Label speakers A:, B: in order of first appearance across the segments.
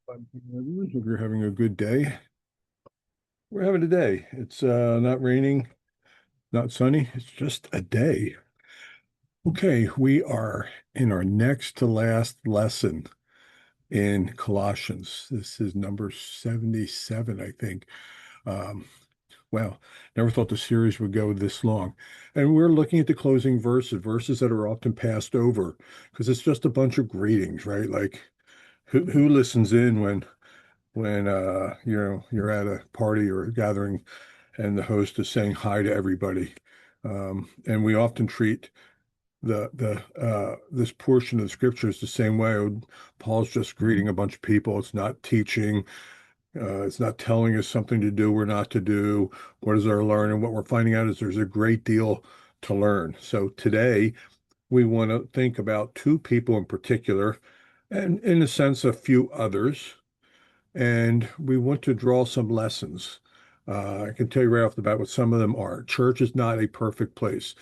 A: Hope you're having a good day. We're having a day. It's not raining, not sunny. It's just a day. Okay, we are in our next to last lesson in Colossians. This is number 77, I think. Um, wow, never thought the series would go this long. And we're looking at the closing verses that are often passed over because it's just a bunch of greetings, right? Like who listens in when you're at a party or a gathering and the host is saying hi to everybody. And we often treat the this portion of the scriptures the same way. Paul's just greeting a bunch of people. It's not teaching. It's not telling us something to do or not to do. What is our learn? And what we're finding out is there's a great deal to learn. So today we want to think about two people in particular, and in a sense, a few others, and we want to draw some lessons. I can tell you right off the bat what some of them are. Church is not a perfect place.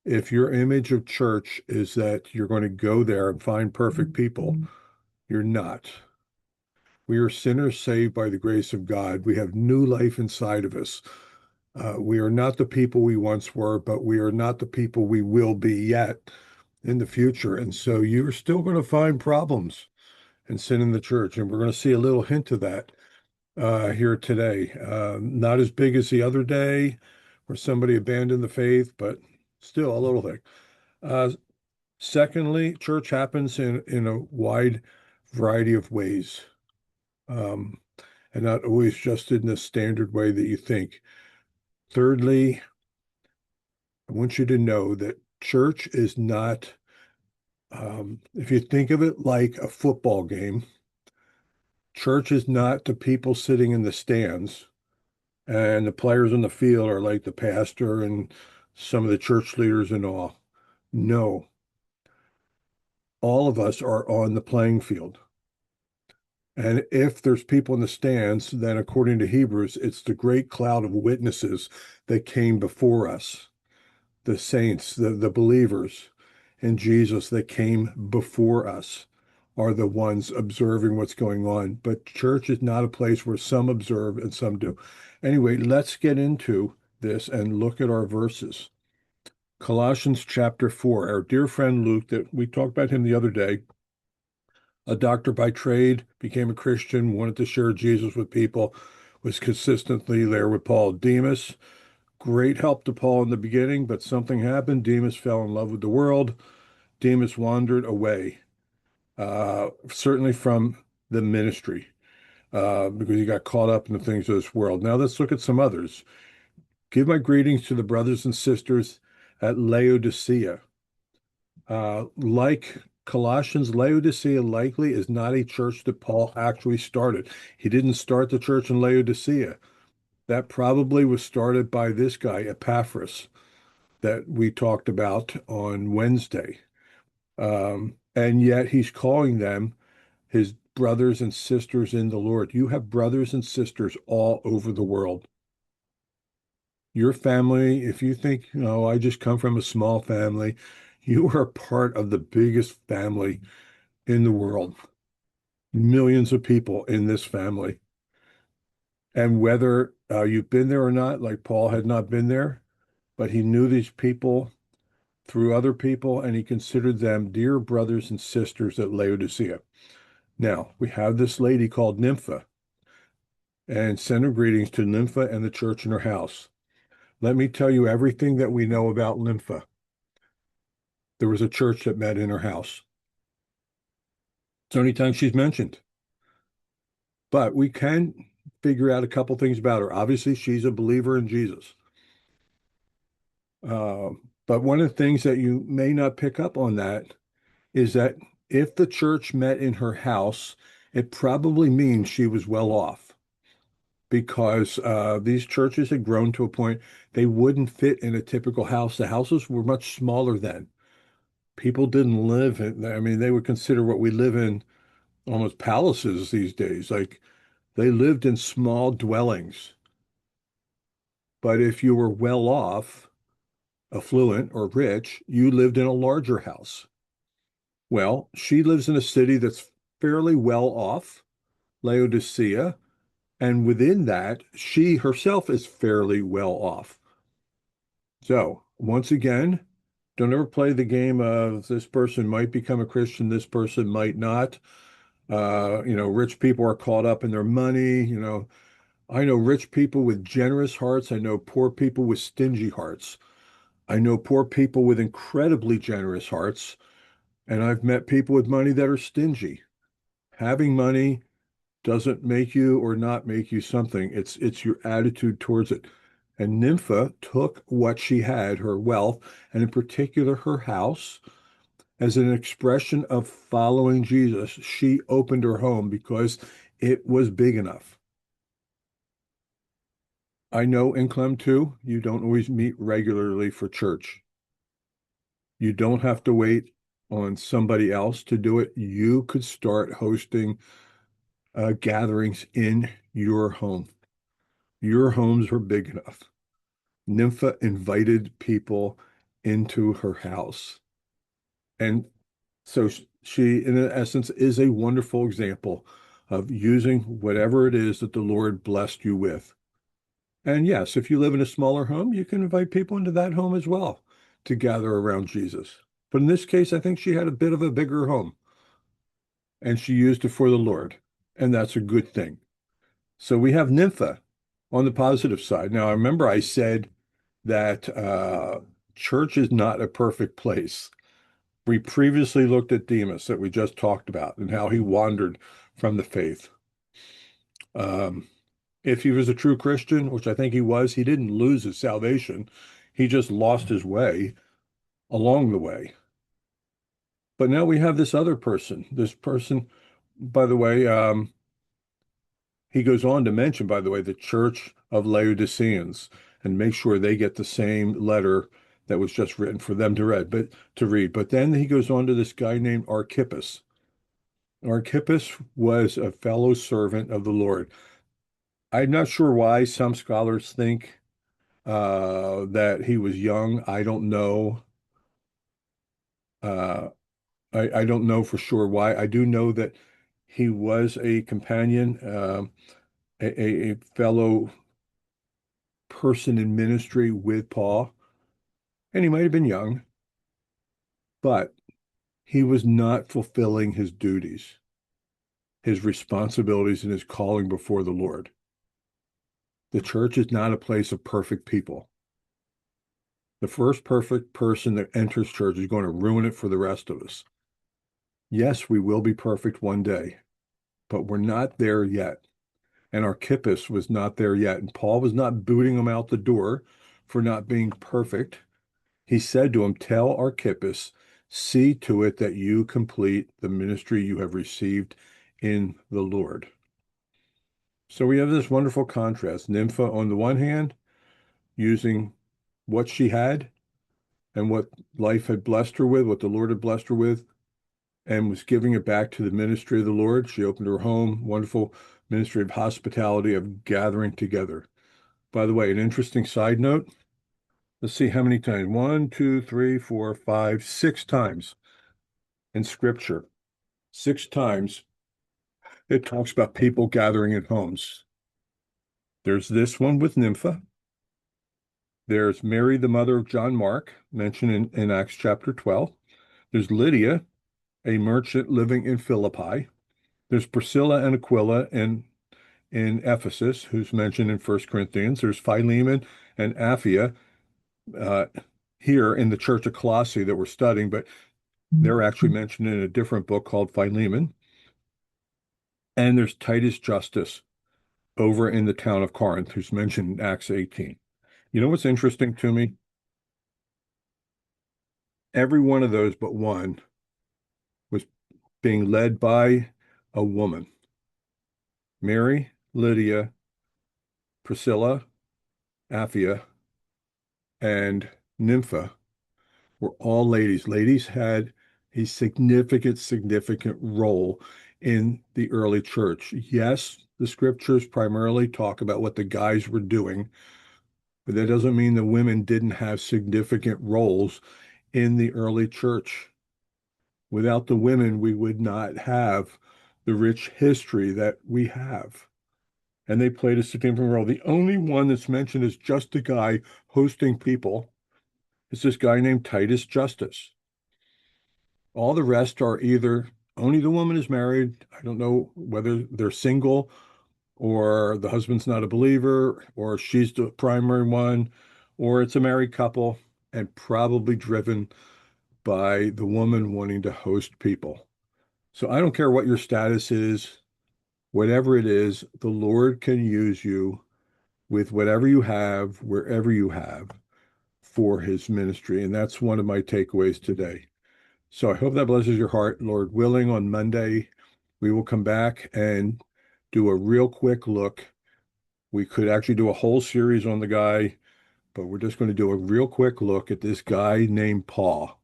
A: If your image of church is that you're going to go there and find perfect people, you're not. We are sinners saved by the grace of God. We have new life inside of us. We are not the people we once were, but we are not the people we will be yet in the future. And so you're still going to find problems and sin in the church. And we're going to see a little hint of that here today. Not as big as the other day where somebody abandoned the faith, but still a little thing. Uh, Secondly, church happens in a wide variety of ways, um, and not always just in the standard way that you think. Thirdly, I want you to know that church is not, if you think of it like a football game, church is not the people sitting in the stands. And the players on the field are like the pastor and some of the church leaders and all. No, all of us are on the playing field. And if there's people in the stands, then according to Hebrews, it's the great cloud of witnesses that came before us, the saints, the believers in Jesus that came before us are the ones observing what's going on. But church is not a place where some observe and some do. Anyway, let's get into this and look at our verses. Colossians chapter 4. Our dear friend Luke, that we talked about him the other day, a doctor by trade, became a Christian, wanted to share Jesus with people, was consistently there with Paul. Demas, great help to Paul in the beginning, but something happened. Demas fell in love with the world. Demas wandered away, certainly from the ministry, because he got caught up in the things of this world. Now let's look at some others. Give my greetings to the brothers and sisters at Laodicea. Like Colossians, Laodicea likely is not a church that Paul actually started. He didn't start the church in Laodicea. That probably was started by this guy, Epaphras, that we talked about on Wednesday. And yet he's calling them his brothers and sisters in the Lord. You have brothers and sisters all over the world. Your family, if you think, I just come from a small family, you are part of the biggest family in the world. Millions of people in this family. And whether you've been there or not, like Paul had not been there, but he knew these people through other people, and he considered them dear brothers and sisters at Laodicea. Now, we have this lady called Nympha, and send her greetings to Nympha and the church in her house. Let me tell you everything that we know about Nympha. There was a church that met in her house. It's the only time she's mentioned. But we can figure out a couple things about her. Obviously, she's a believer in Jesus. Uh, but one of the things that you may not pick up on that is that if the church met in her house, it probably means she was well off because these churches had grown to a point they wouldn't fit in a typical house. The houses were much smaller then. People didn't live in, I mean, they would consider what we live in almost palaces these days. Like they lived in small dwellings. But if you were well off, affluent, or rich, you lived in a larger house. Well, she lives in a city that's fairly well off, Laodicea, and within that, she herself is fairly well off. So, once again, don't ever play the game of this person might become a Christian, this person might not. Rich people are caught up in their money. I know rich people with generous hearts. I know poor people with stingy hearts. I know poor people with incredibly generous hearts. And I've met people with money that are stingy. Having money doesn't make you or not make you something. It's your attitude towards it. And Nympha took what she had, her wealth, and in particular her house, as an expression of following Jesus. She opened her home because it was big enough. I know in Clem too, you don't always meet regularly for church. You don't have to wait on somebody else to do it. You could start hosting gatherings in your home. Your homes are big enough. Nympha invited people into her house. And so she, in essence, is a wonderful example of using whatever it is that the Lord blessed you with. And yes, if you live in a smaller home, you can invite people into that home as well to gather around Jesus. But in this case, I think she had a bit of a bigger home and she used it for the Lord. And that's a good thing. So we have Nympha on the positive side. Now, I remember I said that church is not a perfect place. We previously looked at Demas that we just talked about and how he wandered from the faith. Um, if he was a true Christian, which I think he was, he didn't lose his salvation. He just lost his way along the way. But now we have this other person. This person, by the way, he goes on to mention, by the way, the Church of Laodiceans and make sure they get the same letter that was just written for them to read. But then he goes on to this guy named Archippus. Archippus was a fellow servant of the Lord. I'm not sure why some scholars think that he was young. I don't know. Uh, I don't know for sure why. I do know that he was a companion, a fellow person in ministry with Paul, and he might have been young, but he was not fulfilling his duties, his responsibilities, and his calling before the Lord. The church is not a place of perfect people. The first perfect person that enters church is going to ruin it for the rest of us. Yes, we will be perfect one day, but we're not there yet. And Archippus was not there yet. And Paul was not booting him out the door for not being perfect. He said to him, tell Archippus, see to it that you complete the ministry you have received in the Lord. So we have this wonderful contrast. Nympha, on the one hand, using what she had and what life had blessed her with, what the Lord had blessed her with, and was giving it back to the ministry of the Lord. She opened her home, wonderful ministry of hospitality, of gathering together. By the way, an interesting side note. Let's see how many times. One, two, three, four, five, 6 times in scripture. 6 times it talks about people gathering at homes. There's this one with Nympha. There's Mary, the mother of John Mark, mentioned in Acts chapter 12. There's Lydia, a merchant living in Philippi. There's Priscilla and Aquila in Ephesus, who's mentioned in 1 Corinthians. There's Philemon and Apphia uh, here in the Church of Colossae that we're studying, but they're actually mentioned in a different book called Philemon. And there's Titus Justus over in the town of Corinth, who's mentioned in Acts 18. You know what's interesting to me? Every one of those but one was being led by a woman. Mary, Lydia, Priscilla, Apphia, and Nympha were all ladies. Ladies had a significant role in the early church. Yes, the scriptures primarily talk about what the guys were doing, but that doesn't mean the women didn't have significant roles in the early church. Without the women, we would not have the rich history that we have. And they played a significant role. The only one that's mentioned is just a guy hosting people. It's this guy named Titus Justice. All the rest are either only the woman is married. I don't know whether they're single or the husband's not a believer or she's the primary one or it's a married couple and probably driven by the woman wanting to host people. So I don't care what your status is, whatever it is, the Lord can use you with whatever you have, wherever you have for his ministry. And that's one of my takeaways today. So I hope that blesses your heart. Lord willing, on Monday, we will come back and do a real quick look. We could actually do a whole series on the guy, but we're just going to do a real quick look at this guy named Paul,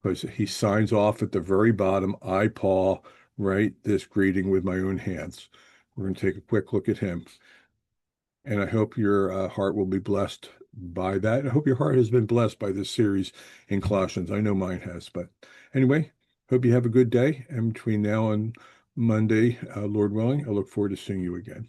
A: because he signs off at the very bottom. I, Paul, write this greeting with my own hands. We're going to take a quick look at him. And I hope your heart will be blessed by that. I hope your heart has been blessed by this series in Colossians. I know mine has. But anyway, hope you have a good day. And between now and Monday, Lord willing, I look forward to seeing you again.